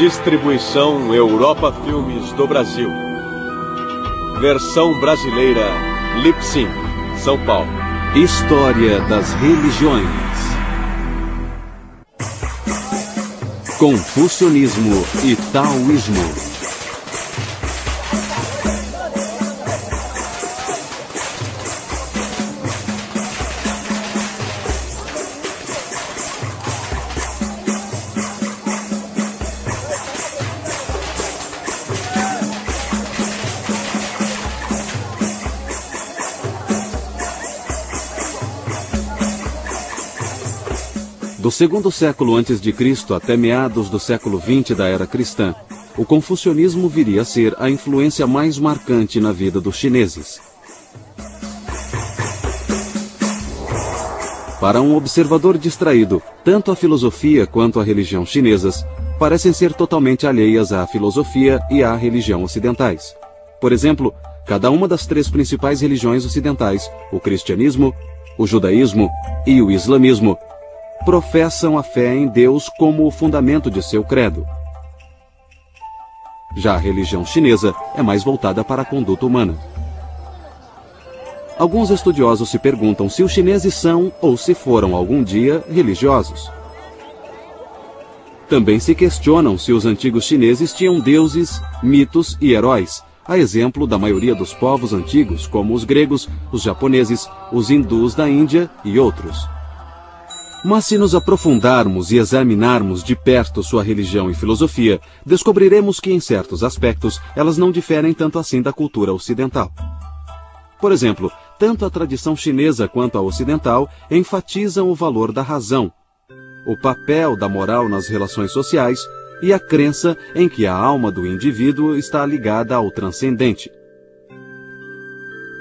Distribuição Europa Filmes do Brasil. Versão brasileira Lipsync, São Paulo. História das religiões. Confucionismo e Taoísmo. Do segundo século a.C. até meados do século XX da era cristã, o confucionismo viria a ser a influência mais marcante na vida dos chineses. Para um observador distraído, tanto a filosofia quanto a religião chinesas parecem ser totalmente alheias à filosofia e à religião ocidentais. Por exemplo, cada uma das três principais religiões ocidentais, o cristianismo, o judaísmo e o islamismo, professam a fé em Deus como o fundamento de seu credo. Já a religião chinesa é mais voltada para a conduta humana. Alguns estudiosos se perguntam se os chineses são, ou se foram algum dia, religiosos. Também se questionam se os antigos chineses tinham deuses, mitos e heróis, a exemplo da maioria dos povos antigos, como os gregos, os japoneses, os hindus da Índia e outros. Mas se nos aprofundarmos e examinarmos de perto sua religião e filosofia, descobriremos que, em certos aspectos, elas não diferem tanto assim da cultura ocidental. Por exemplo, tanto a tradição chinesa quanto a ocidental enfatizam o valor da razão, o papel da moral nas relações sociais e a crença em que a alma do indivíduo está ligada ao transcendente.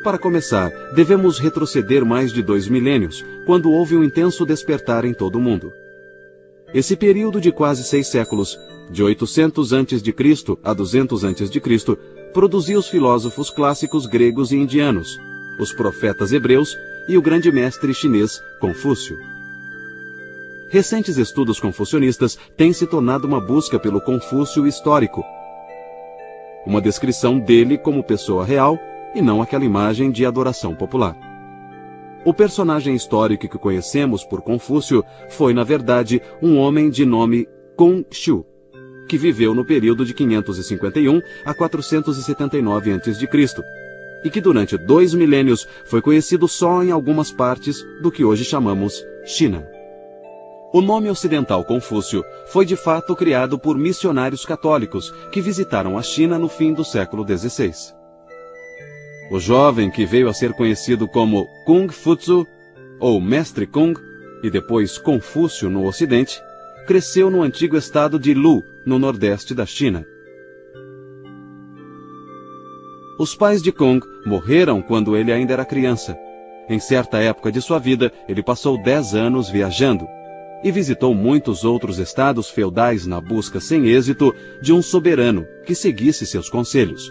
Para começar, devemos retroceder mais de 2 milênios, quando houve um intenso despertar em todo o mundo. Esse período de quase 6 séculos, de 800 a.C. a 200 a.C., produziu os filósofos clássicos gregos e indianos, os profetas hebreus e o grande mestre chinês Confúcio. Recentes estudos confucionistas têm se tornado uma busca pelo Confúcio histórico, uma descrição dele como pessoa real e não aquela imagem de adoração popular. O personagem histórico que conhecemos por Confúcio foi, na verdade, um homem de nome Kong Shu, que viveu no período de 551 a 479 a.C., e que durante 2 milênios foi conhecido só em algumas partes do que hoje chamamos China. O nome ocidental Confúcio foi de fato criado por missionários católicos que visitaram a China no fim do século XVI. O jovem, que veio a ser conhecido como Kung Futsu, ou Mestre Kung, e depois Confúcio no Ocidente, cresceu no antigo estado de Lu, no nordeste da China. Os pais de Kung morreram quando ele ainda era criança. Em certa época de sua vida, ele passou 10 anos viajando e visitou muitos outros estados feudais na busca sem êxito de um soberano que seguisse seus conselhos.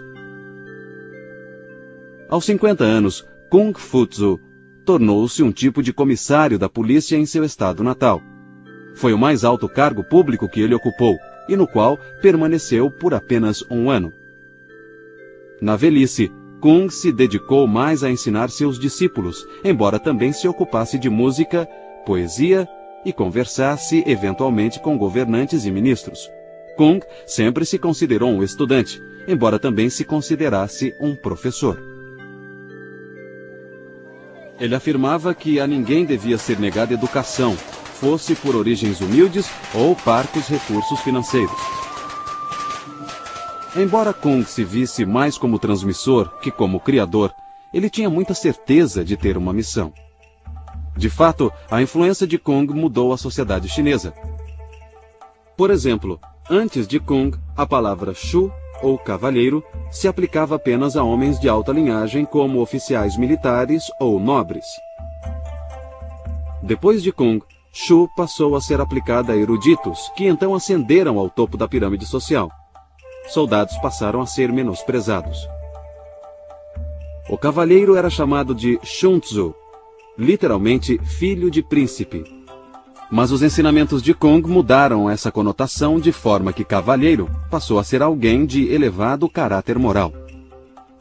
Aos 50 anos, Kung Futsu tornou-se um tipo de comissário da polícia em seu estado natal. Foi o mais alto cargo público que ele ocupou e no qual permaneceu por apenas 1 ano. Na velhice, Kung se dedicou mais a ensinar seus discípulos, embora também se ocupasse de música, poesia e conversasse eventualmente com governantes e ministros. Kung sempre se considerou um estudante, embora também se considerasse um professor. Ele afirmava que a ninguém devia ser negada educação, fosse por origens humildes ou parcos recursos financeiros. Embora Kung se visse mais como transmissor que como criador, ele tinha muita certeza de ter uma missão. De fato, a influência de Kung mudou a sociedade chinesa. Por exemplo, antes de Kung, a palavra Shu, ou cavalheiro, se aplicava apenas a homens de alta linhagem como oficiais militares ou nobres. Depois de Kung, Shu passou a ser aplicada a eruditos, que então ascenderam ao topo da pirâmide social. Soldados passaram a ser menosprezados. O cavalheiro era chamado de Shunzu, literalmente filho de príncipe. Mas os ensinamentos de Kung mudaram essa conotação de forma que cavalheiro passou a ser alguém de elevado caráter moral.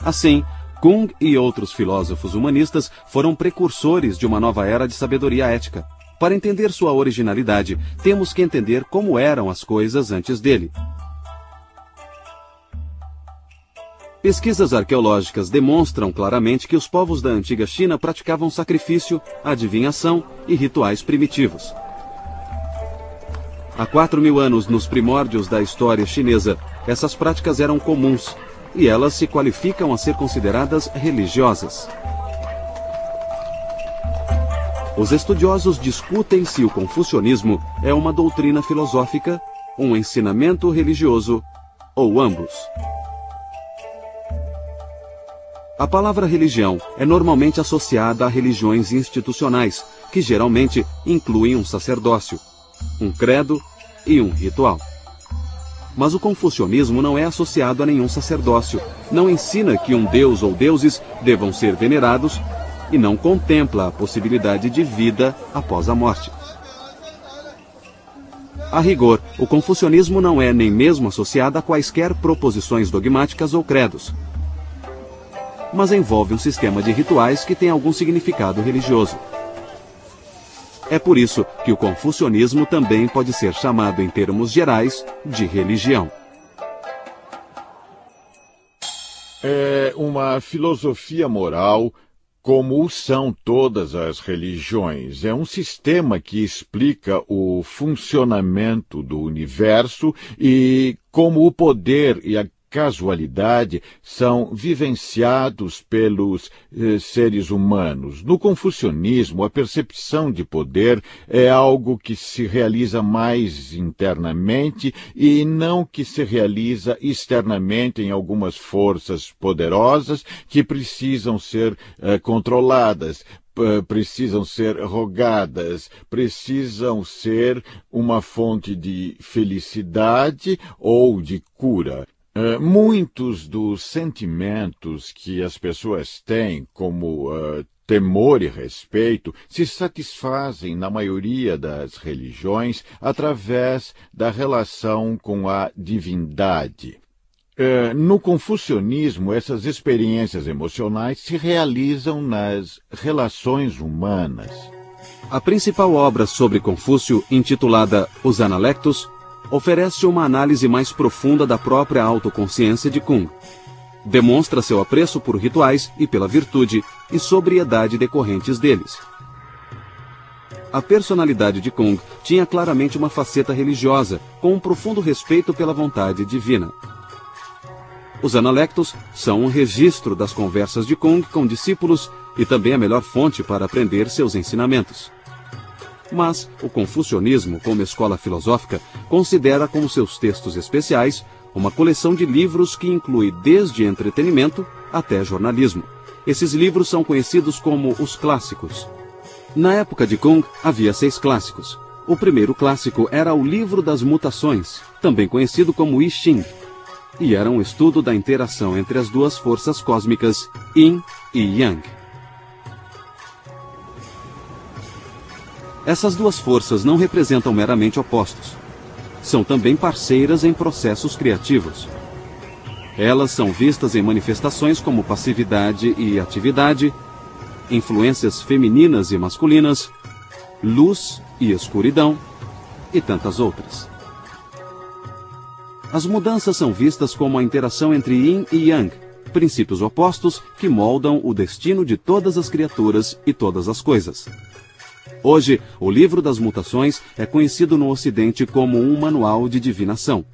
Assim, Kung e outros filósofos humanistas foram precursores de uma nova era de sabedoria ética. Para entender sua originalidade, temos que entender como eram as coisas antes dele. Pesquisas arqueológicas demonstram claramente que os povos da antiga China praticavam sacrifício, adivinhação e rituais primitivos. Há 4.000 anos, nos primórdios da história chinesa, essas práticas eram comuns, e elas se qualificam a ser consideradas religiosas. Os estudiosos discutem se o confucionismo é uma doutrina filosófica, um ensinamento religioso ou ambos. A palavra religião é normalmente associada a religiões institucionais, que geralmente incluem um sacerdócio, um credo e um ritual. Mas o confucionismo não é associado a nenhum sacerdócio, não ensina que um deus ou deuses devam ser venerados e não contempla a possibilidade de vida após a morte. A rigor, o confucionismo não é nem mesmo associado a quaisquer proposições dogmáticas ou credos, mas envolve um sistema de rituais que tem algum significado religioso. É por isso que o confucionismo também pode ser chamado, em termos gerais, de religião. É uma filosofia moral, como são todas as religiões. É um sistema que explica o funcionamento do universo e como o poder e a casualidade são vivenciados pelos seres humanos. No confucionismo, a percepção de poder é algo que se realiza mais internamente e não que se realiza externamente em algumas forças poderosas que precisam ser controladas, precisam ser rogadas, precisam ser uma fonte de felicidade ou de cura. Muitos dos sentimentos que as pessoas têm, como temor e respeito, se satisfazem, na maioria das religiões, através da relação com a divindade. No confucionismo, essas experiências emocionais se realizam nas relações humanas. A principal obra sobre Confúcio, intitulada Os Analectos, oferece uma análise mais profunda da própria autoconsciência de Kung. Demonstra seu apreço por rituais e pela virtude e sobriedade decorrentes deles. A personalidade de Kung tinha claramente uma faceta religiosa, com um profundo respeito pela vontade divina. Os Analectos são um registro das conversas de Kung com discípulos e também a melhor fonte para aprender seus ensinamentos. Mas o confucionismo, como escola filosófica, considera como seus textos especiais uma coleção de livros que inclui desde entretenimento até jornalismo. Esses livros são conhecidos como os clássicos. Na época de Kung, havia 6 clássicos. O primeiro clássico era o Livro das Mutações, também conhecido como I Ching, e era um estudo da interação entre as duas forças cósmicas, Yin e Yang. Essas duas forças não representam meramente opostos. São também parceiras em processos criativos. Elas são vistas em manifestações como passividade e atividade, influências femininas e masculinas, luz e escuridão, e tantas outras. As mudanças são vistas como a interação entre Yin e Yang, princípios opostos que moldam o destino de todas as criaturas e todas as coisas. Hoje, o Livro das Mutações é conhecido no Ocidente como um manual de divinação.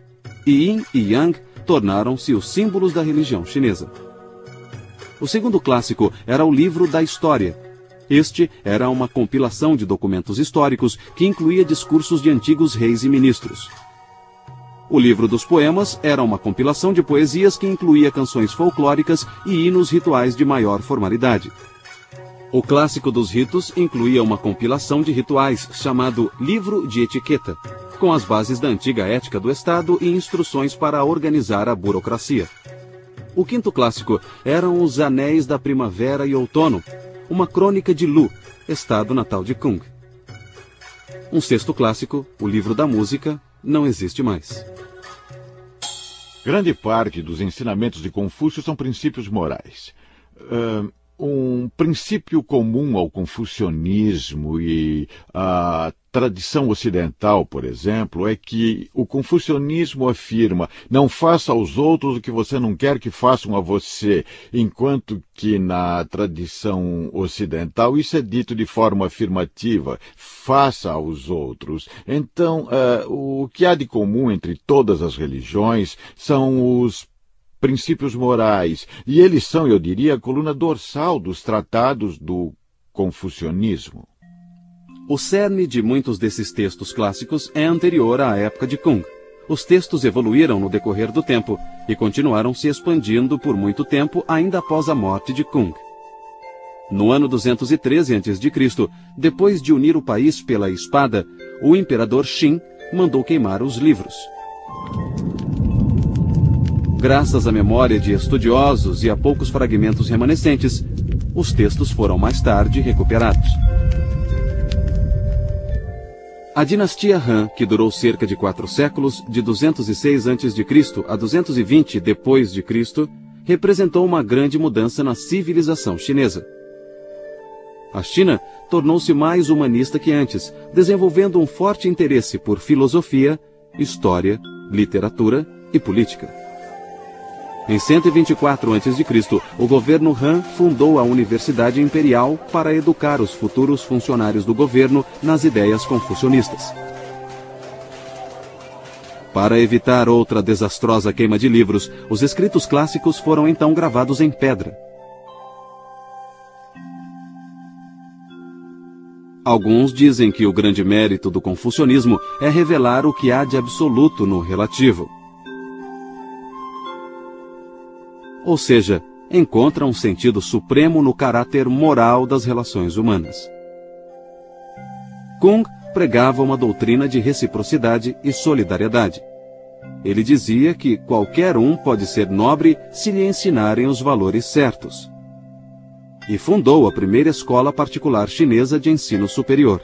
E Yin e Yang tornaram-se os símbolos da religião chinesa. O segundo clássico era o Livro da História. Este era uma compilação de documentos históricos que incluía discursos de antigos reis e ministros. O Livro dos Poemas era uma compilação de poesias que incluía canções folclóricas e hinos rituais de maior formalidade. O Clássico dos Ritos incluía uma compilação de rituais chamado Livro de Etiqueta, com as bases da antiga ética do Estado e instruções para organizar a burocracia. O quinto clássico eram os Anéis da Primavera e Outono, uma crônica de Lu, estado natal de Kung. Um sexto clássico, o livro da música, não existe mais. Grande parte dos ensinamentos de Confúcio são princípios morais. Um princípio comum ao confucionismo e à tradição ocidental, por exemplo, é que o confucionismo afirma: não faça aos outros o que você não quer que façam a você, enquanto que na tradição ocidental isso é dito de forma afirmativa: faça aos outros. Então, o que há de comum entre todas as religiões são os princípios morais, e eles são, eu diria, a coluna dorsal dos tratados do confucionismo. O cerne de muitos desses textos clássicos é anterior à época de Kung. Os textos evoluíram no decorrer do tempo e continuaram se expandindo por muito tempo ainda após a morte de Kung. No ano 213 a.C., depois de unir o país pela espada, o imperador Qin mandou queimar os livros. Graças à memória de estudiosos e a poucos fragmentos remanescentes, os textos foram mais tarde recuperados. A dinastia Han, que durou cerca de 4 séculos, de 206 a.C. a 220 d.C., representou uma grande mudança na civilização chinesa. A China tornou-se mais humanista que antes, desenvolvendo um forte interesse por filosofia, história, literatura e política. Em 124 a.C., o governo Han fundou a Universidade Imperial para educar os futuros funcionários do governo nas ideias confucionistas. Para evitar outra desastrosa queima de livros, os escritos clássicos foram então gravados em pedra. Alguns dizem que o grande mérito do confucionismo é revelar o que há de absoluto no relativo. Ou seja, encontra um sentido supremo no caráter moral das relações humanas. Kung pregava uma doutrina de reciprocidade e solidariedade. Ele dizia que qualquer um pode ser nobre se lhe ensinarem os valores certos. E fundou a primeira escola particular chinesa de ensino superior.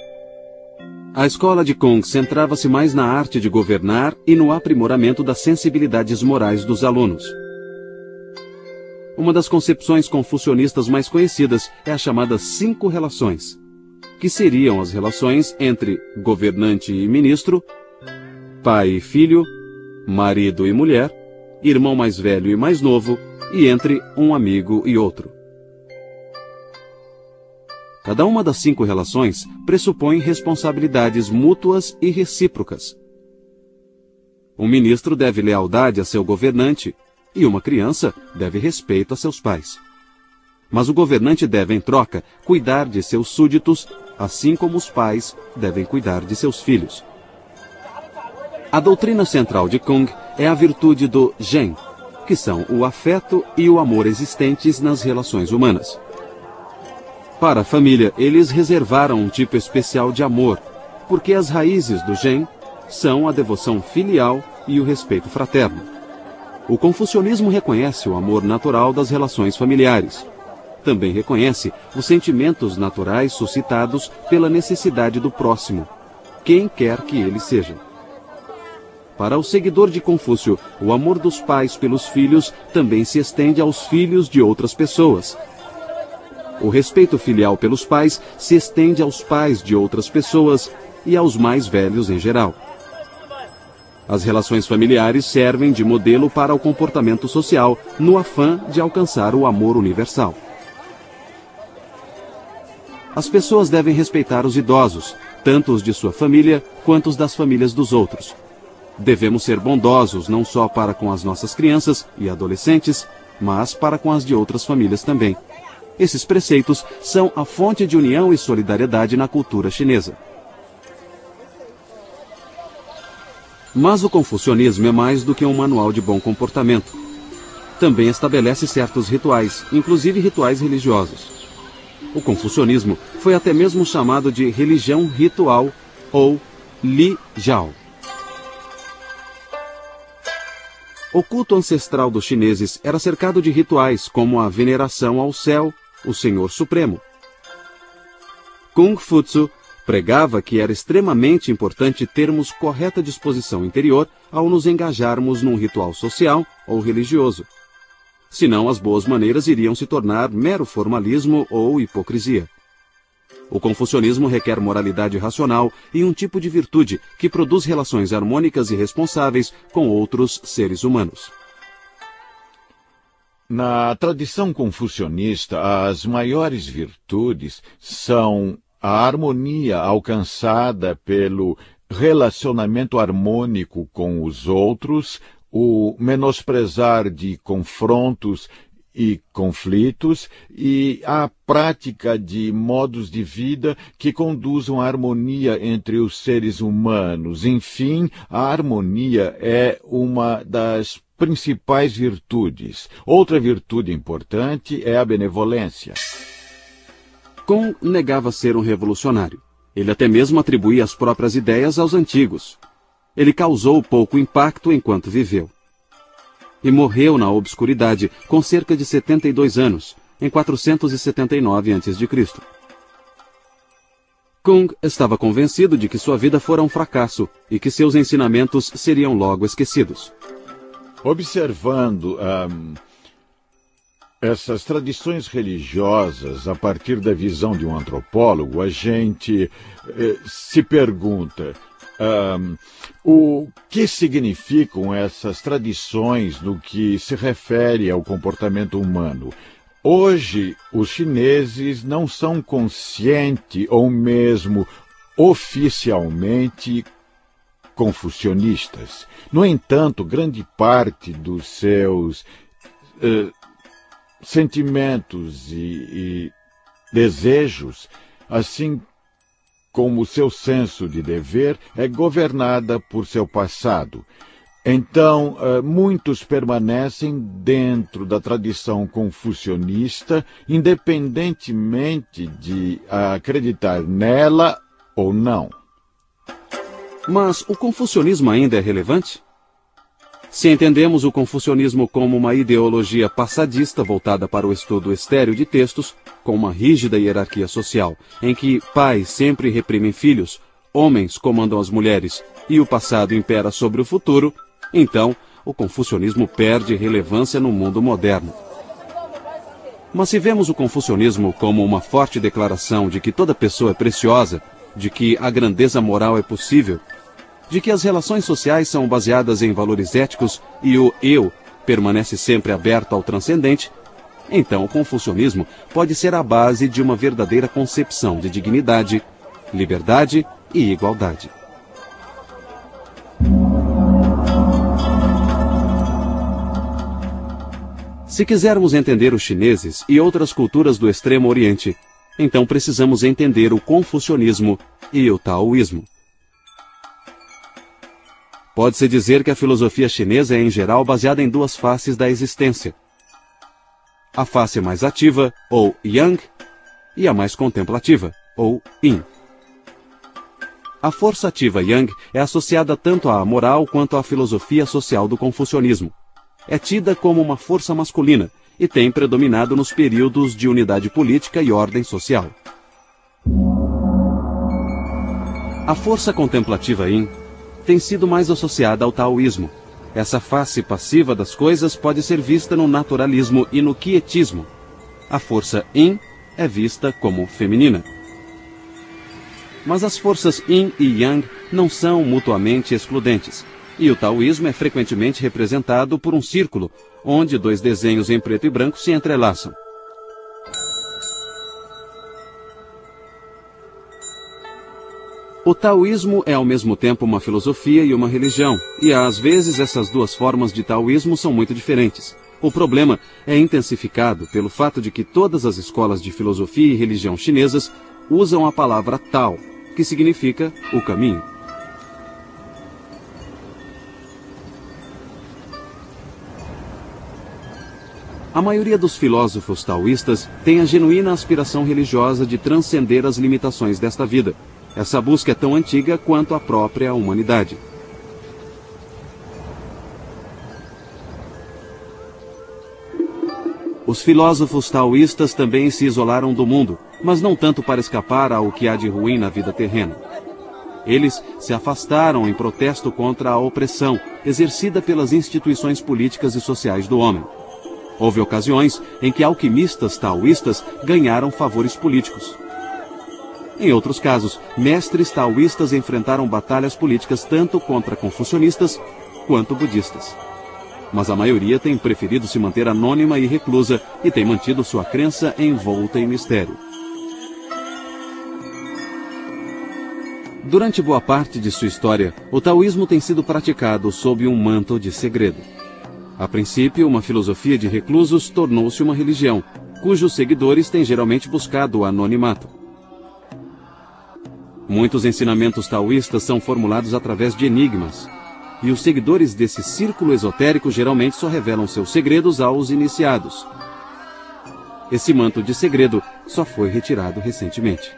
A escola de Kung centrava-se mais na arte de governar e no aprimoramento das sensibilidades morais dos alunos. Uma das concepções confucionistas mais conhecidas é a chamada 5 relações, que seriam as relações entre governante e ministro, pai e filho, marido e mulher, irmão mais velho e mais novo, e entre um amigo e outro. Cada uma das 5 relações pressupõe responsabilidades mútuas e recíprocas. Um ministro deve lealdade a seu governante, e uma criança deve respeito a seus pais. Mas o governante deve, em troca, cuidar de seus súditos, assim como os pais devem cuidar de seus filhos. A doutrina central de Kung é a virtude do Zhen, que são o afeto e o amor existentes nas relações humanas. Para a família, eles reservaram um tipo especial de amor, porque as raízes do Zhen são a devoção filial e o respeito fraterno. O confucionismo reconhece o amor natural das relações familiares. Também reconhece os sentimentos naturais suscitados pela necessidade do próximo, quem quer que ele seja. Para o seguidor de Confúcio, o amor dos pais pelos filhos também se estende aos filhos de outras pessoas. O respeito filial pelos pais se estende aos pais de outras pessoas e aos mais velhos em geral. As relações familiares servem de modelo para o comportamento social, no afã de alcançar o amor universal. As pessoas devem respeitar os idosos, tanto os de sua família quanto os das famílias dos outros. Devemos ser bondosos não só para com as nossas crianças e adolescentes, mas para com as de outras famílias também. Esses preceitos são a fonte de união e solidariedade na cultura chinesa. Mas o confucionismo é mais do que um manual de bom comportamento. Também estabelece certos rituais, inclusive rituais religiosos. O confucionismo foi até mesmo chamado de religião ritual ou Li Jiao. O culto ancestral dos chineses era cercado de rituais como a veneração ao céu, o Senhor Supremo. Kung Futsu Pregava que era extremamente importante termos correta disposição interior ao nos engajarmos num ritual social ou religioso. Senão as boas maneiras iriam se tornar mero formalismo ou hipocrisia. O confucionismo requer moralidade racional e um tipo de virtude que produz relações harmônicas e responsáveis com outros seres humanos. Na tradição confucionista, as maiores virtudes são a harmonia alcançada pelo relacionamento harmônico com os outros, o menosprezar de confrontos e conflitos e a prática de modos de vida que conduzam à harmonia entre os seres humanos. Enfim, a harmonia é uma das principais virtudes. Outra virtude importante é a benevolência. Kuhn negava ser um revolucionário. Ele até mesmo atribuía as próprias ideias aos antigos. Ele causou pouco impacto enquanto viveu. E morreu na obscuridade com cerca de 72 anos, em 479 a.C. Kuhn estava convencido de que sua vida fora um fracasso e que seus ensinamentos seriam logo esquecidos. Observando essas tradições religiosas a partir da visão de um antropólogo, a gente se pergunta o que significam essas tradições no que se refere ao comportamento humano. Hoje, os chineses não são conscientes ou mesmo oficialmente confucionistas. No entanto, grande parte dos seus sentimentos e desejos, assim como seu senso de dever, é governada por seu passado. Então, muitos permanecem dentro da tradição confucionista, independentemente de acreditar nela ou não. Mas o confucionismo ainda é relevante? Se entendemos o confucionismo como uma ideologia passadista voltada para o estudo estéril de textos, com uma rígida hierarquia social, em que pais sempre reprimem filhos, homens comandam as mulheres e o passado impera sobre o futuro, então o confucionismo perde relevância no mundo moderno. Mas se vemos o confucionismo como uma forte declaração de que toda pessoa é preciosa, de que a grandeza moral é possível, de que as relações sociais são baseadas em valores éticos e o eu permanece sempre aberto ao transcendente, então o confucionismo pode ser a base de uma verdadeira concepção de dignidade, liberdade e igualdade. Se quisermos entender os chineses e outras culturas do Extremo Oriente, então precisamos entender o confucionismo e o taoísmo. Pode-se dizer que a filosofia chinesa é, em geral, baseada em duas faces da existência. A face mais ativa, ou Yang, e a mais contemplativa, ou Yin. A força ativa Yang é associada tanto à moral quanto à filosofia social do confucionismo. É tida como uma força masculina e tem predominado nos períodos de unidade política e ordem social. A força contemplativa Yin tem sido mais associada ao taoísmo. Essa face passiva das coisas pode ser vista no naturalismo e no quietismo. A força Yin é vista como feminina. Mas as forças Yin e Yang não são mutuamente excludentes, e o taoísmo é frequentemente representado por um círculo, onde dois desenhos em preto e branco se entrelaçam. O taoísmo é ao mesmo tempo uma filosofia e uma religião, e às vezes essas duas formas de taoísmo são muito diferentes. O problema é intensificado pelo fato de que todas as escolas de filosofia e religião chinesas usam a palavra Tao, que significa o caminho. A maioria dos filósofos taoístas tem a genuína aspiração religiosa de transcender as limitações desta vida. Essa busca é tão antiga quanto a própria humanidade. O Os filósofos taoístas também se isolaram do mundo, mas não tanto para escapar ao que há de ruim na vida terrena. Eles se afastaram em protesto contra a opressão exercida pelas instituições políticas e sociais do homem. Houve ocasiões em que alquimistas taoístas ganharam favores políticos. Em outros casos, mestres taoístas enfrentaram batalhas políticas tanto contra confucionistas quanto budistas. Mas a maioria tem preferido se manter anônima e reclusa e tem mantido sua crença envolta em mistério. Durante boa parte de sua história, o taoísmo tem sido praticado sob um manto de segredo. A princípio, uma filosofia de reclusos tornou-se uma religião, cujos seguidores têm geralmente buscado o anonimato. Muitos ensinamentos taoístas são formulados através de enigmas, e os seguidores desse círculo esotérico geralmente só revelam seus segredos aos iniciados. Esse manto de segredo só foi retirado recentemente.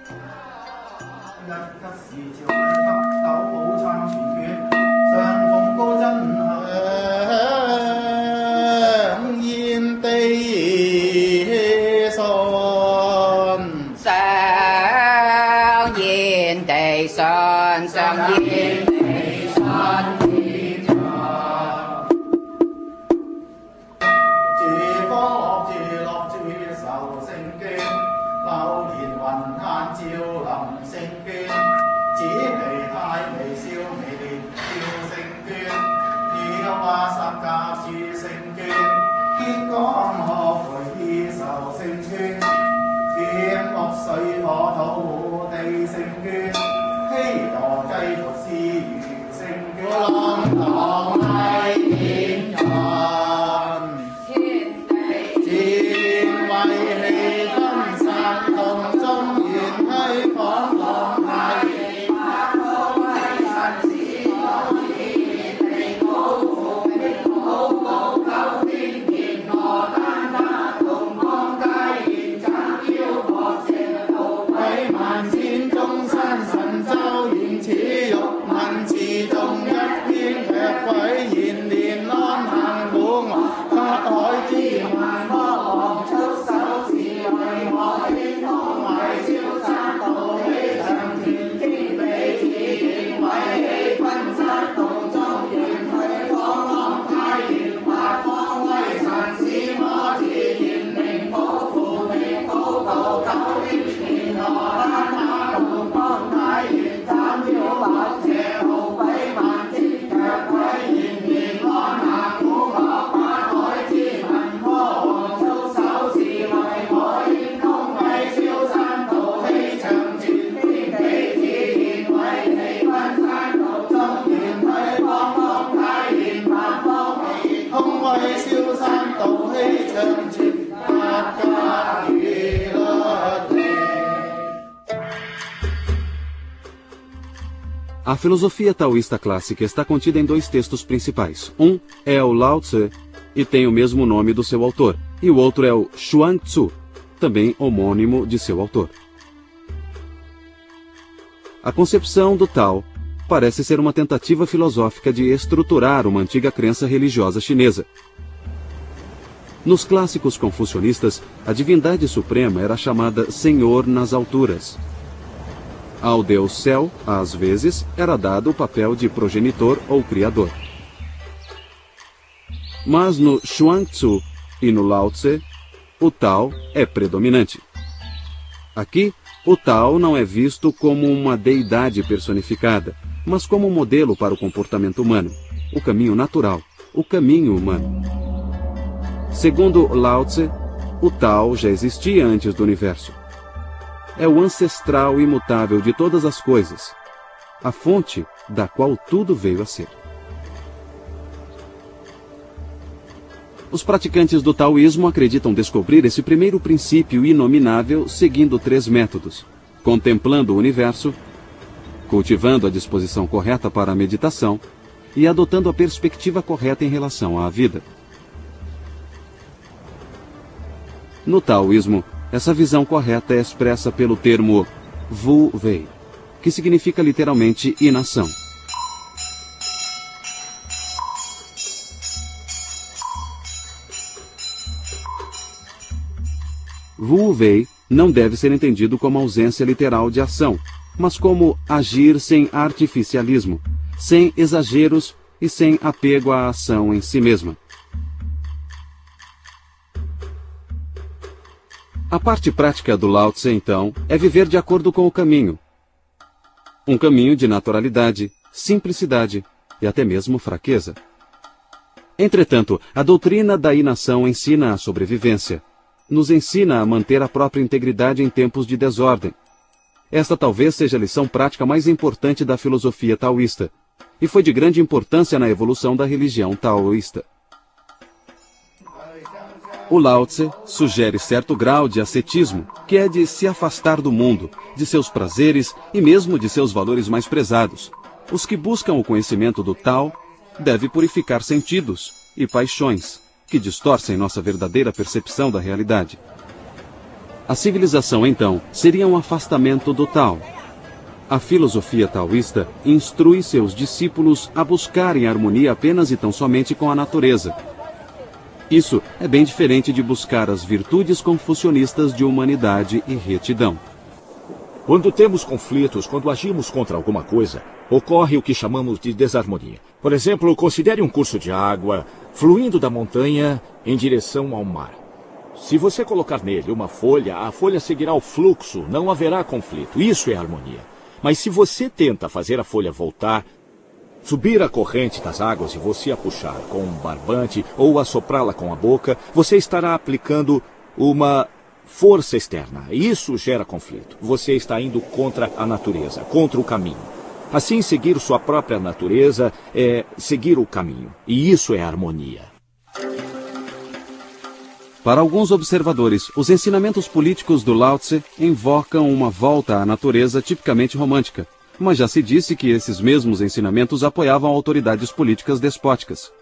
A filosofia taoísta clássica está contida em dois textos principais. Um é o Lao Tse, e tem o mesmo nome do seu autor, e o outro é o Chuang Tzu, também homônimo de seu autor. A concepção do Tao parece ser uma tentativa filosófica de estruturar uma antiga crença religiosa chinesa. Nos clássicos confucionistas, a divindade suprema era chamada Senhor nas alturas. Ao Deus Céu, às vezes, era dado o papel de progenitor ou criador. Mas no Chuang Tzu e no Lao Tse, o Tao é predominante. Aqui, o Tao não é visto como uma deidade personificada, mas como um modelo para o comportamento humano, o caminho natural, o caminho humano. Segundo Lao Tse, o Tao já existia antes do universo. É o ancestral imutável de todas as coisas, a fonte da qual tudo veio a ser. Os praticantes do taoísmo acreditam descobrir esse primeiro princípio inominável seguindo 3 métodos: contemplando o universo, cultivando a disposição correta para a meditação e adotando a perspectiva correta em relação à vida. No taoísmo, essa visão correta é expressa pelo termo Wu Wei, que significa literalmente inação. Wu Wei não deve ser entendido como ausência literal de ação, mas como agir sem artificialismo, sem exageros e sem apego à ação em si mesma. A parte prática do Lao Tse, então, é viver de acordo com o caminho. Um caminho de naturalidade, simplicidade e até mesmo fraqueza. Entretanto, a doutrina da inação ensina a sobrevivência. Nos ensina a manter a própria integridade em tempos de desordem. Esta talvez seja a lição prática mais importante da filosofia taoísta, e foi de grande importância na evolução da religião taoísta. O Lao Tse sugere certo grau de ascetismo, que é de se afastar do mundo, de seus prazeres e mesmo de seus valores mais prezados. Os que buscam o conhecimento do Tao devem purificar sentidos e paixões, que distorcem nossa verdadeira percepção da realidade. A civilização, então, seria um afastamento do Tao. A filosofia taoísta instrui seus discípulos a buscarem harmonia apenas e tão somente com a natureza. Isso é bem diferente de buscar as virtudes confucionistas de humanidade e retidão. Quando temos conflitos, quando agimos contra alguma coisa, ocorre o que chamamos de desarmonia. Por exemplo, considere um curso de água fluindo da montanha em direção ao mar. Se você colocar nele uma folha, a folha seguirá o fluxo, não haverá conflito. Isso é harmonia. Mas se você tenta fazer a folha voltar, subir a corrente das águas e você a puxar com um barbante ou assoprá-la com a boca, você estará aplicando uma força externa. Isso gera conflito. Você está indo contra a natureza, contra o caminho. Assim, seguir sua própria natureza é seguir o caminho. E isso é harmonia. Para alguns observadores, os ensinamentos políticos do Lao Tse invocam uma volta à natureza tipicamente romântica, mas já se disse que esses mesmos ensinamentos apoiavam autoridades políticas despóticas.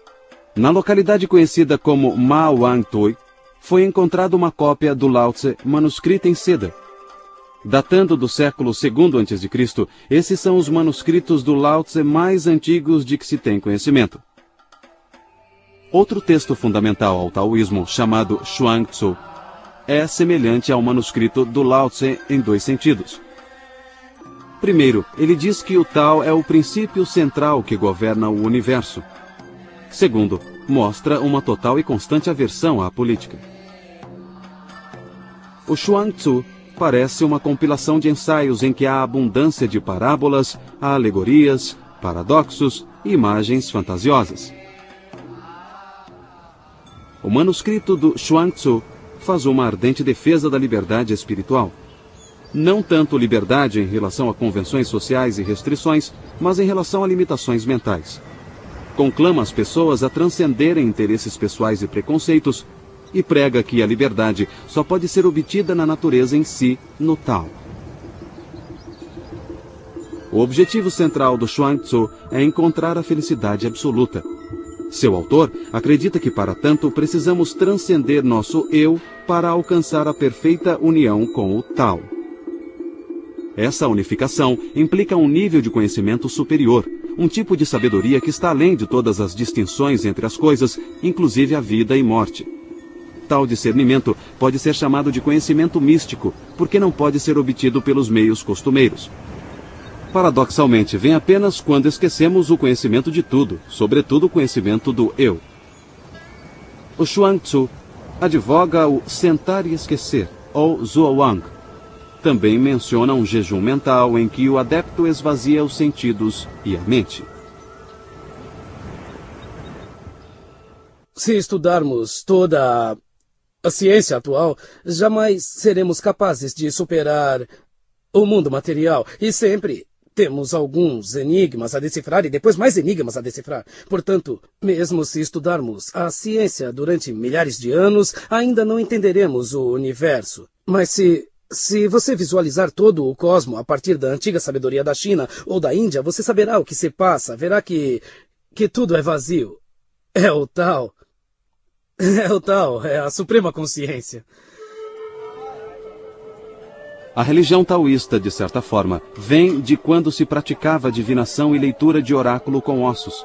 Na localidade conhecida como Ma Wang Toi, foi encontrada uma cópia do Lao Tse manuscrita em seda. Datando do século II a.C., esses são os manuscritos do Lao Tse mais antigos de que se tem conhecimento. Outro texto fundamental ao taoísmo, chamado Xuang Tzu, é semelhante ao manuscrito do Lao Tse em dois sentidos. Primeiro, ele diz que o Tao é o princípio central que governa o universo. Segundo, mostra uma total e constante aversão à política. O Xuang Tzu parece uma compilação de ensaios em que há abundância de parábolas, alegorias, paradoxos e imagens fantasiosas. O manuscrito do Xuang Tzu faz uma ardente defesa da liberdade espiritual. Não tanto liberdade em relação a convenções sociais e restrições, mas em relação a limitações mentais. Conclama as pessoas a transcenderem interesses pessoais e preconceitos e prega que a liberdade só pode ser obtida na natureza em si, no Tao. O objetivo central do Xuang Tzu é encontrar a felicidade absoluta. Seu autor acredita que, para tanto, precisamos transcender nosso eu para alcançar a perfeita união com o Tao. Essa unificação implica um nível de conhecimento superior, um tipo de sabedoria que está além de todas as distinções entre as coisas, inclusive a vida e morte. Tal discernimento pode ser chamado de conhecimento místico, porque não pode ser obtido pelos meios costumeiros. Paradoxalmente, vem apenas quando esquecemos o conhecimento de tudo, sobretudo o conhecimento do eu. O Xuang Tzu advoga o sentar e esquecer, ou Zhuowang. Também menciona um jejum mental em que o adepto esvazia os sentidos e a mente. Se estudarmos toda a ciência atual, jamais seremos capazes de superar o mundo material e sempre temos alguns enigmas a decifrar e depois mais enigmas a decifrar. Portanto, mesmo se estudarmos a ciência durante milhares de anos, ainda não entenderemos o universo. Mas se você visualizar todo o cosmos a partir da antiga sabedoria da China ou da Índia, você saberá o que se passa, verá que tudo é vazio. É o Tao. É o Tao, é a suprema consciência. A religião taoísta, de certa forma, vem de quando se praticava divinação e leitura de oráculo com ossos.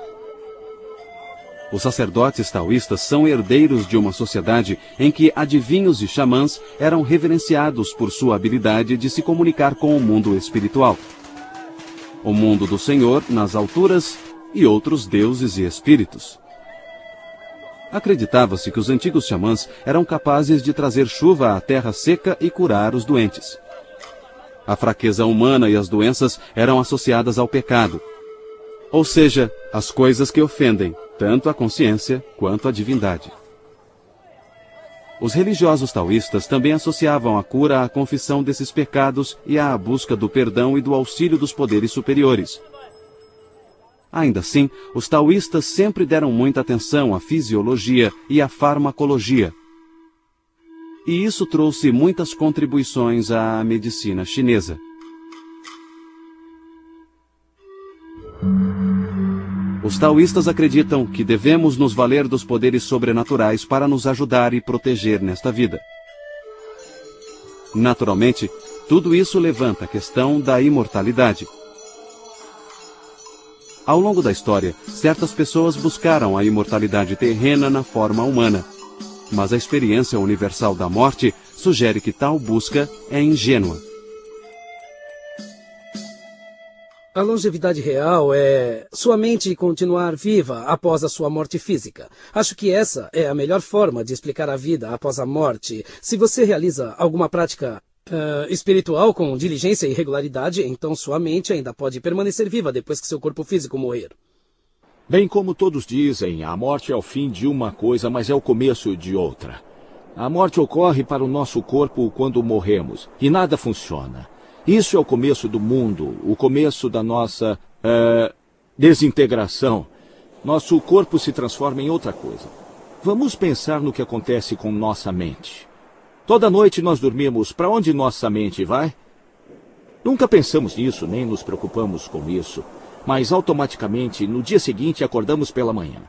Os sacerdotes taoístas são herdeiros de uma sociedade em que adivinhos e xamãs eram reverenciados por sua habilidade de se comunicar com o mundo espiritual. O mundo do Senhor nas alturas e outros deuses e espíritos. Acreditava-se que os antigos xamãs eram capazes de trazer chuva à terra seca e curar os doentes. A fraqueza humana e as doenças eram associadas ao pecado, ou seja, as coisas que ofendem tanto a consciência quanto a divindade. Os religiosos taoístas também associavam a cura à confissão desses pecados e à busca do perdão e do auxílio dos poderes superiores. Ainda assim, os taoístas sempre deram muita atenção à fisiologia e à farmacologia. E isso trouxe muitas contribuições à medicina chinesa. Os taoístas acreditam que devemos nos valer dos poderes sobrenaturais para nos ajudar e proteger nesta vida. Naturalmente, tudo isso levanta a questão da imortalidade. Ao longo da história, certas pessoas buscaram a imortalidade terrena na forma humana, mas a experiência universal da morte sugere que tal busca é ingênua. A longevidade real é sua mente continuar viva após a sua morte física. Acho que essa é a melhor forma de explicar a vida após a morte. Se você realiza alguma prática espiritual com diligência e regularidade, então sua mente ainda pode permanecer viva depois que seu corpo físico morrer. Bem como todos dizem, a morte é o fim de uma coisa, mas é o começo de outra. A morte ocorre para o nosso corpo quando morremos, e nada funciona. Isso é o começo do mundo, o começo da nossa desintegração. Nosso corpo se transforma em outra coisa. Vamos pensar no que acontece com nossa mente. Toda noite nós dormimos. Para onde nossa mente vai? Nunca pensamos nisso, nem nos preocupamos com isso. Mas automaticamente, no dia seguinte, acordamos pela manhã.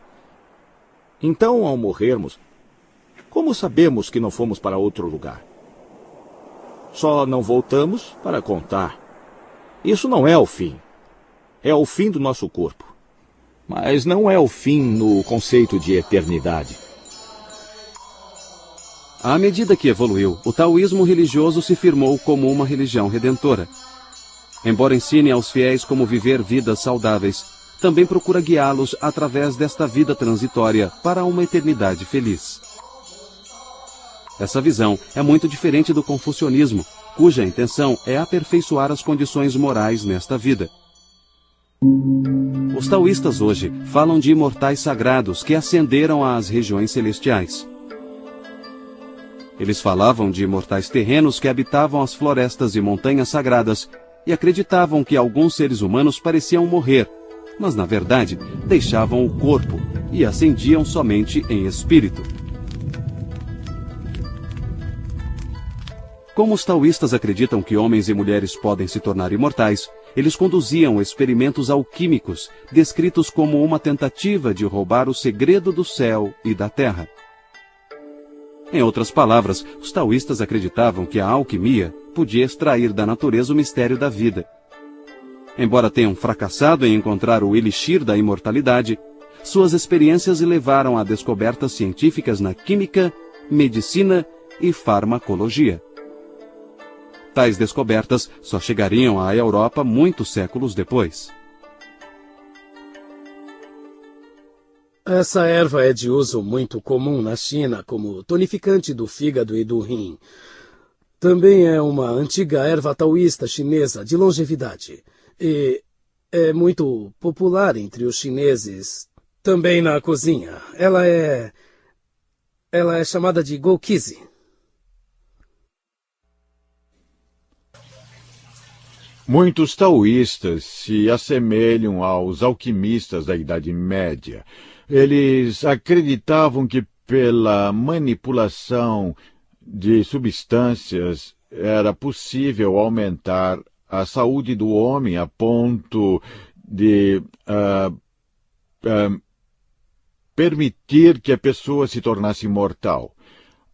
Então, ao morrermos, como sabemos que não fomos para outro lugar? Só não voltamos para contar. Isso não é o fim. É o fim do nosso corpo. Mas não é o fim no conceito de eternidade. À medida que evoluiu, o taoísmo religioso se firmou como uma religião redentora. Embora ensine aos fiéis como viver vidas saudáveis, também procura guiá-los através desta vida transitória para uma eternidade feliz. Essa visão é muito diferente do confucionismo, cuja intenção é aperfeiçoar as condições morais nesta vida. Os taoístas hoje falam de imortais sagrados que ascenderam às regiões celestiais. Eles falavam de imortais terrenos que habitavam as florestas e montanhas sagradas e acreditavam que alguns seres humanos pareciam morrer, mas na verdade deixavam o corpo e ascendiam somente em espírito. Como os taoístas acreditam que homens e mulheres podem se tornar imortais, eles conduziam experimentos alquímicos, descritos como uma tentativa de roubar o segredo do céu e da terra. Em outras palavras, os taoístas acreditavam que a alquimia podia extrair da natureza o mistério da vida. Embora tenham fracassado em encontrar o elixir da imortalidade, suas experiências levaram a descobertas científicas na química, medicina e farmacologia. Tais descobertas só chegariam à Europa muitos séculos depois. Essa erva é de uso muito comum na China como tonificante do fígado e do rim. Também é uma antiga erva taoísta chinesa de longevidade e é muito popular entre os chineses. Também na cozinha. Ela é chamada de gokizi. Muitos taoístas se assemelham aos alquimistas da Idade Média. Eles acreditavam que pela manipulação de substâncias era possível aumentar a saúde do homem a ponto de permitir que a pessoa se tornasse imortal.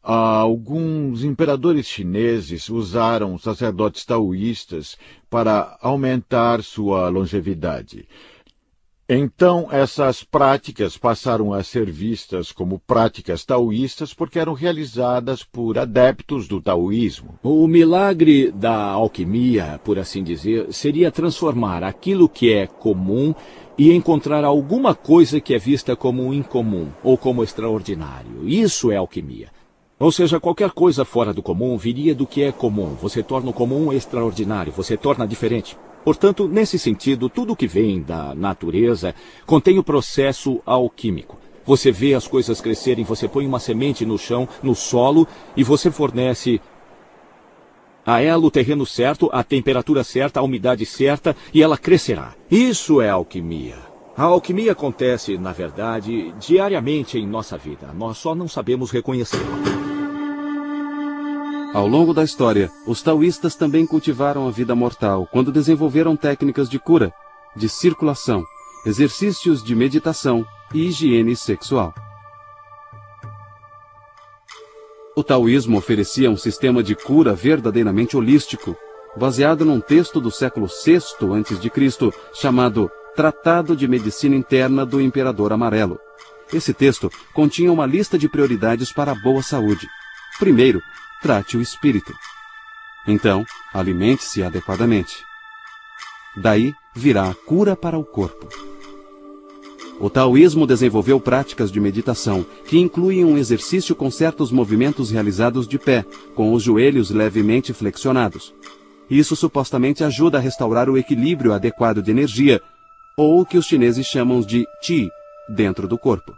Alguns imperadores chineses usaram sacerdotes taoístas para aumentar sua longevidade. Então, essas práticas passaram a ser vistas como práticas taoístas porque eram realizadas por adeptos do taoísmo. O milagre da alquimia, por assim dizer, seria transformar aquilo que é comum e encontrar alguma coisa que é vista como incomum ou como extraordinário. Isso é alquimia. Ou seja, qualquer coisa fora do comum viria do que é comum. Você torna o comum extraordinário, você torna diferente. Portanto, nesse sentido, tudo que vem da natureza contém o processo alquímico. Você vê as coisas crescerem, você põe uma semente no chão, no solo, e você fornece a ela o terreno certo, a temperatura certa, a umidade certa, e ela crescerá. Isso é alquimia. A alquimia acontece, na verdade, diariamente em nossa vida. Nós só não sabemos reconhecê-la. Ao longo da história, os taoístas também cultivaram a vida mortal quando desenvolveram técnicas de cura, de circulação, exercícios de meditação e higiene sexual. O taoísmo oferecia um sistema de cura verdadeiramente holístico, baseado num texto do século VI a.C., chamado Tratado de Medicina Interna do Imperador Amarelo. Esse texto continha uma lista de prioridades para a boa saúde. Primeiro, trate o espírito. Então, alimente-se adequadamente. Daí virá a cura para o corpo. O taoísmo desenvolveu práticas de meditação que incluem um exercício com certos movimentos realizados de pé, com os joelhos levemente flexionados. Isso supostamente ajuda a restaurar o equilíbrio adequado de energia, ou o que os chineses chamam de Qi, dentro do corpo.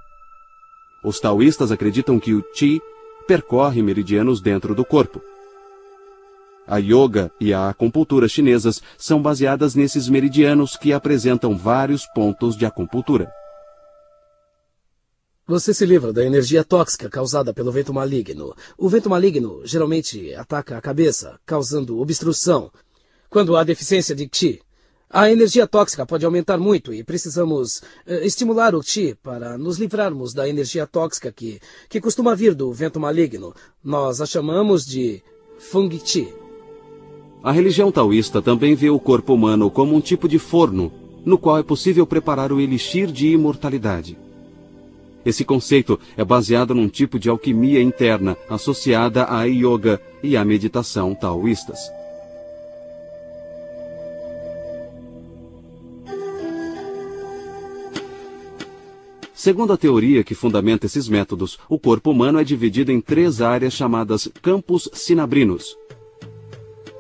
Os taoístas acreditam que o Qi percorre meridianos dentro do corpo. A yoga e a acupuntura chinesas são baseadas nesses meridianos que apresentam vários pontos de acupuntura. Você se livra da energia tóxica causada pelo vento maligno. O vento maligno geralmente ataca a cabeça, causando obstrução. Quando há deficiência de Qi, a energia tóxica pode aumentar muito e precisamos estimular o Qi para nos livrarmos da energia tóxica que costuma vir do vento maligno. Nós a chamamos de Feng Qi. A religião taoísta também vê o corpo humano como um tipo de forno, no qual é possível preparar o elixir de imortalidade. Esse conceito é baseado num tipo de alquimia interna associada à yoga e à meditação taoístas. Segundo a teoria que fundamenta esses métodos, o corpo humano é dividido em 3 áreas chamadas campos sinabrinos: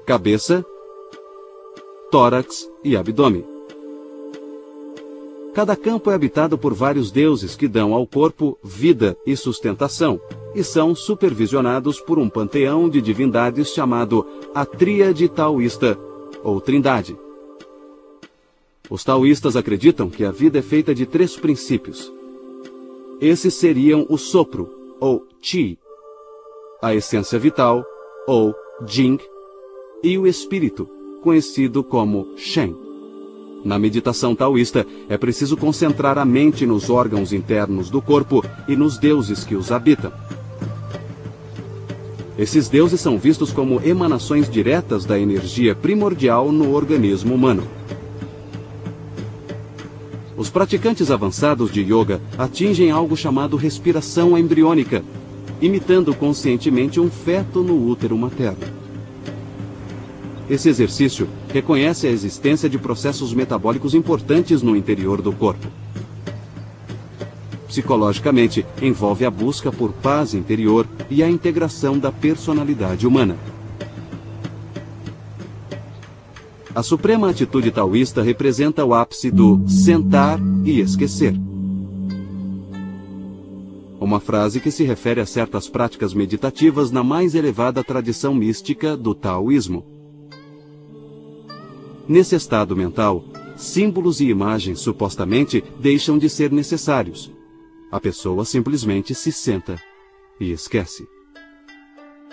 cabeça, tórax e abdômen. Cada campo é habitado por vários deuses que dão ao corpo vida e sustentação, e são supervisionados por um panteão de divindades chamado a Tríade Taoísta, ou Trindade. Os taoístas acreditam que a vida é feita de 3 princípios. Esses seriam o sopro, ou Qi, a essência vital, ou Jing, e o espírito, conhecido como Shen. Na meditação taoísta, é preciso concentrar a mente nos órgãos internos do corpo e nos deuses que os habitam. Esses deuses são vistos como emanações diretas da energia primordial no organismo humano. Os praticantes avançados de yoga atingem algo chamado respiração embriônica, imitando conscientemente um feto no útero materno. Esse exercício reconhece a existência de processos metabólicos importantes no interior do corpo. Psicologicamente, envolve a busca por paz interior e a integração da personalidade humana. A suprema atitude taoísta representa o ápice do sentar e esquecer. Uma frase que se refere a certas práticas meditativas na mais elevada tradição mística do taoísmo. Nesse estado mental, símbolos e imagens supostamente deixam de ser necessários. A pessoa simplesmente se senta e esquece.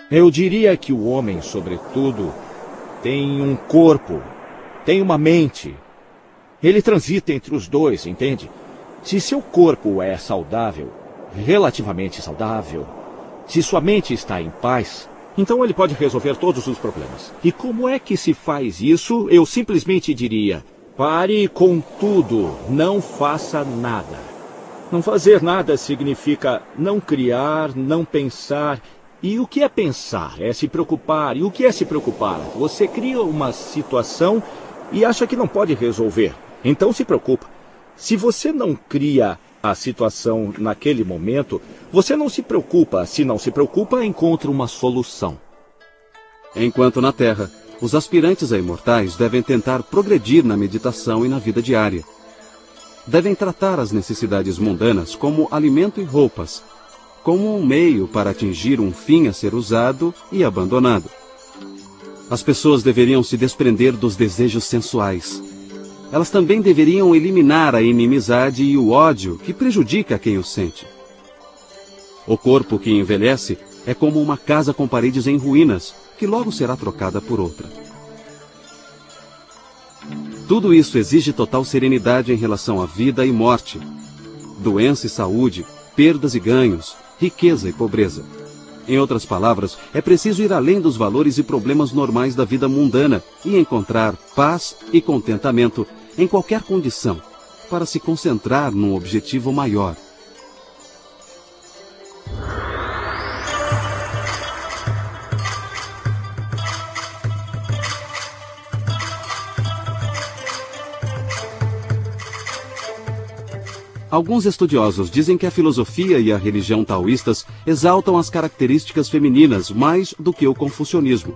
Eu diria que o homem, sobretudo, tem um corpo, tem uma mente. Ele transita entre os dois, entende? Se seu corpo é saudável, relativamente saudável, se sua mente está em paz, então ele pode resolver todos os problemas. E como é que se faz isso? Eu simplesmente diria, Pare com tudo, não faça nada. Não fazer nada significa não criar, não pensar. E o que é pensar? É se preocupar. E o que é se preocupar? Você cria uma situação e acha que não pode resolver. Então se preocupa. Se você não cria a situação naquele momento, você não se preocupa. Se não se preocupa, encontra uma solução. Enquanto na Terra, os aspirantes a imortais devem tentar progredir na meditação e na vida diária. Devem tratar as necessidades mundanas como alimento e roupas, como um meio para atingir um fim a ser usado e abandonado. As pessoas deveriam se desprender dos desejos sensuais. Elas também deveriam eliminar a inimizade e o ódio que prejudica quem o sente. O corpo que envelhece é como uma casa com paredes em ruínas, que logo será trocada por outra. Tudo isso exige total serenidade em relação à vida e morte, doença e saúde, perdas e ganhos, riqueza e pobreza. Em outras palavras, é preciso ir além dos valores e problemas normais da vida mundana e encontrar paz e contentamento em qualquer condição, para se concentrar num objetivo maior. Alguns estudiosos dizem que a filosofia e a religião taoístas exaltam as características femininas mais do que o confucionismo.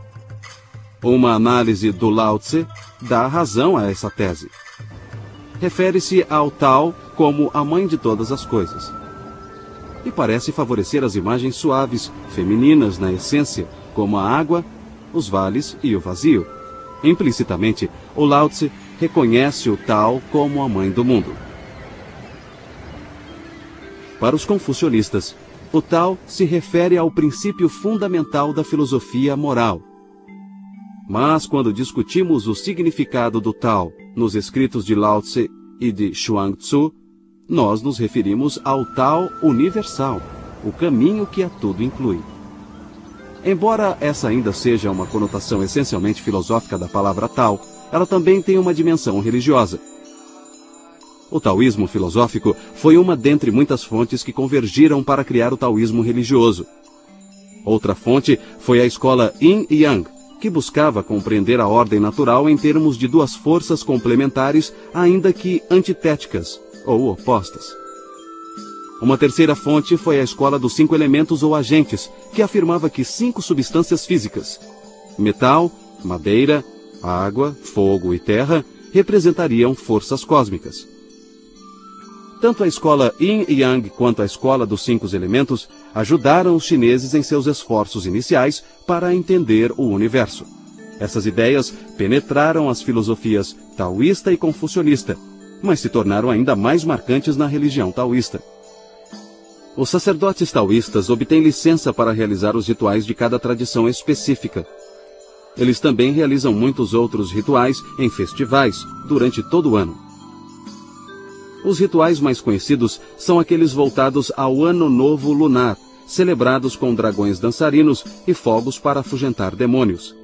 Uma análise do Lao Tse dá razão a essa tese. Refere-se ao Tao como a mãe de todas as coisas. E parece favorecer as imagens suaves, femininas na essência, como a água, os vales e o vazio. Implicitamente, o Lao Tse reconhece o Tao como a mãe do mundo. Para os confucionistas, o Tao se refere ao princípio fundamental da filosofia moral. Mas quando discutimos o significado do Tao nos escritos de Lao Tse e de Chuang Tzu, nós nos referimos ao Tao universal, o caminho que a tudo inclui. Embora essa ainda seja uma conotação essencialmente filosófica da palavra Tao, ela também tem uma dimensão religiosa. O taoísmo filosófico foi uma dentre muitas fontes que convergiram para criar o taoísmo religioso. Outra fonte foi a escola Yin e Yang, que buscava compreender a ordem natural em termos de duas forças complementares, ainda que antitéticas ou opostas. Uma terceira fonte foi a escola dos 5 elementos ou agentes, que afirmava que 5 substâncias físicas, metal, madeira, água, fogo e terra, representariam forças cósmicas. Tanto a escola Yin e Yang quanto a escola dos 5 elementos ajudaram os chineses em seus esforços iniciais para entender o universo. Essas ideias penetraram as filosofias taoísta e confucionista, mas se tornaram ainda mais marcantes na religião taoísta. Os sacerdotes taoístas obtêm licença para realizar os rituais de cada tradição específica. Eles também realizam muitos outros rituais em festivais durante todo o ano. Os rituais mais conhecidos são aqueles voltados ao Ano Novo Lunar, celebrados com dragões dançarinos e fogos para afugentar demônios.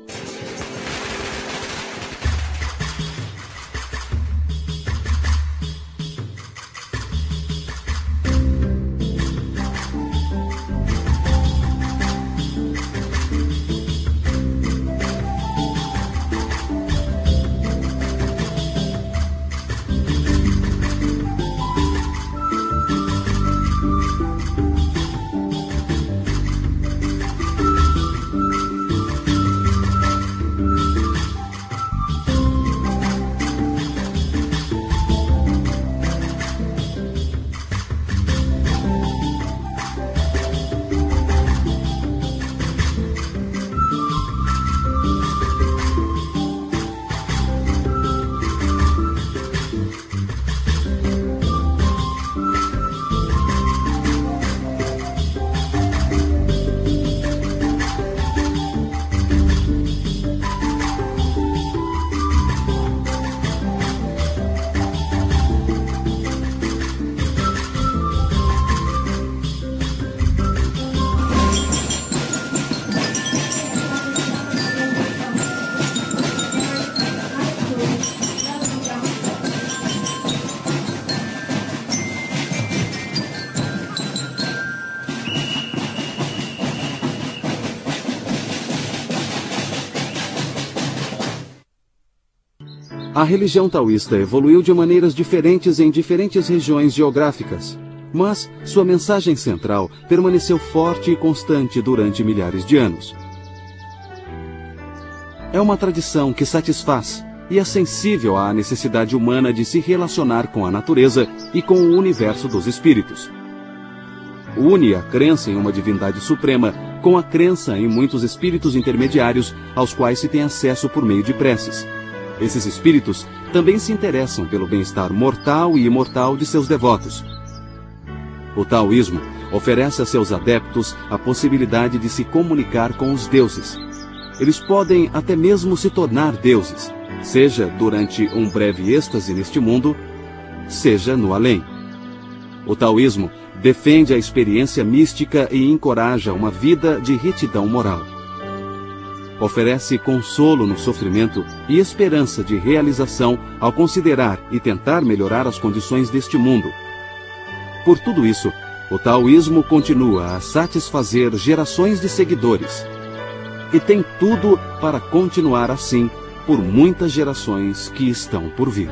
A religião taoísta evoluiu de maneiras diferentes em diferentes regiões geográficas, mas sua mensagem central permaneceu forte e constante durante milhares de anos. É uma tradição que satisfaz e é sensível à necessidade humana de se relacionar com a natureza e com o universo dos espíritos. Une a crença em uma divindade suprema com a crença em muitos espíritos intermediários aos quais se tem acesso por meio de preces. Esses espíritos também se interessam pelo bem-estar mortal e imortal de seus devotos. O taoísmo oferece a seus adeptos a possibilidade de se comunicar com os deuses. Eles podem até mesmo se tornar deuses, seja durante um breve êxtase neste mundo, seja no além. O taoísmo defende a experiência mística e encoraja uma vida de retidão moral. Oferece consolo no sofrimento e esperança de realização ao considerar e tentar melhorar as condições deste mundo. Por tudo isso, o taoísmo continua a satisfazer gerações de seguidores. E tem tudo para continuar assim por muitas gerações que estão por vir.